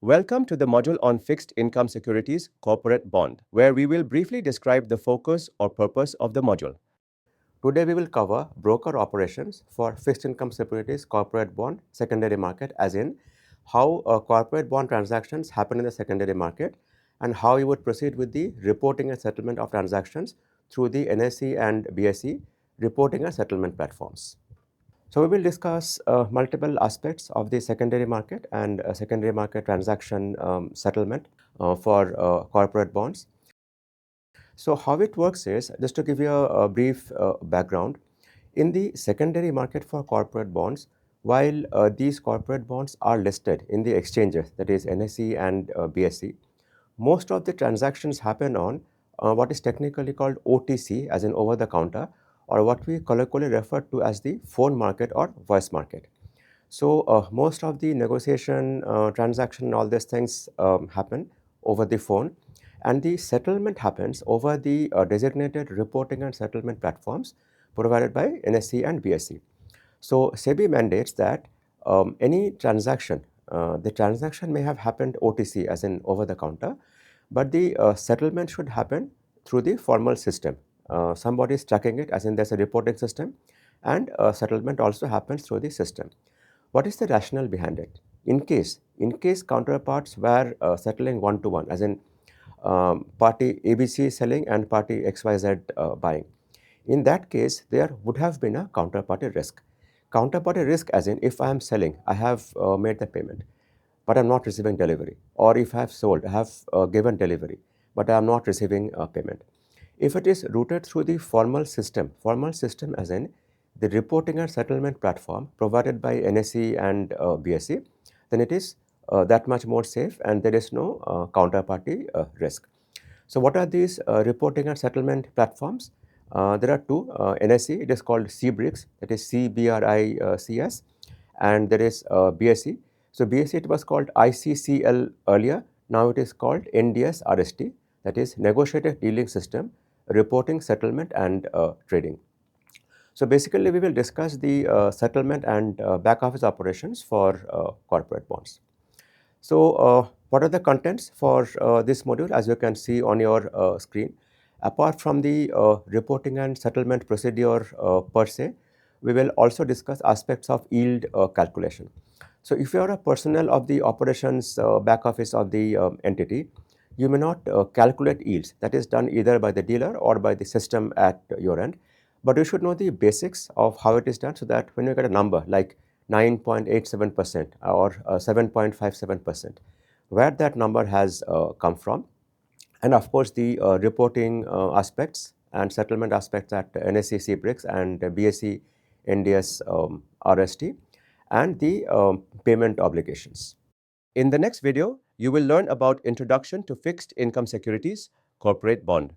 Welcome to the module on fixed income securities corporate bond, where we will briefly describe the focus or purpose of the module. Today we will cover broker operations for fixed income securities corporate bond secondary market, as in how corporate bond transactions happen in the secondary market and how you would proceed with the reporting and settlement of transactions through the NSE and BSE reporting and settlement platforms. So, we will discuss multiple aspects of the secondary market and secondary market transaction settlement for corporate bonds. So, how it works is, just to give you a brief background, in the secondary market for corporate bonds, while these corporate bonds are listed in the exchanges, that is NSE and BSE, most of the transactions happen on what is technically called OTC, as in over the counter, or what we colloquially refer to as the phone market or voice market. So, most of the negotiation, transaction, all these things happen over the phone, and the settlement happens over the designated reporting and settlement platforms provided by NSE and BSE. So, SEBI mandates that any transaction, the transaction may have happened OTC, as in over the counter, but the settlement should happen through the formal system. Somebody is tracking it, as in there's a reporting system, and settlement also happens through the system. What is the rationale behind it? In case counterparts were settling one to one, as in party ABC selling and party XYZ buying, in that case there would have been a counterparty risk. Counterparty risk, as in if I am selling, I have made the payment, but I am not receiving delivery, or if I have sold, I have given delivery, but I am not receiving payment. If it is routed through the formal system as in the reporting and settlement platform provided by NSE and BSE, then it is that much more safe and there is no counterparty risk. So, what are these reporting and settlement platforms? There are two. NSE, it is called CBRICS, that is CBRICS, and there is BSE. So, BSE, it was called ICCL earlier, now it is called NDS RST, that is Negotiated Dealing System, Reporting, Settlement and Trading. So, basically we will discuss the settlement and back office operations for corporate bonds. So, what are the contents for this module? As you can see on your screen, apart from the reporting and settlement procedure per se, we will also discuss aspects of yield calculation. So, if you are a personnel of the operations back office of the entity, you may not calculate yields. That is done either by the dealer or by the system at your end, but you should know the basics of how it is done, so that when you get a number like 9.87% or 7.57%, where that number has come from, and of course the reporting aspects and settlement aspects at NSE BRICS and BSE NDS RST, and the payment obligations. In the next video, you will learn about Introduction to Fixed Income Securities Corporate Bond.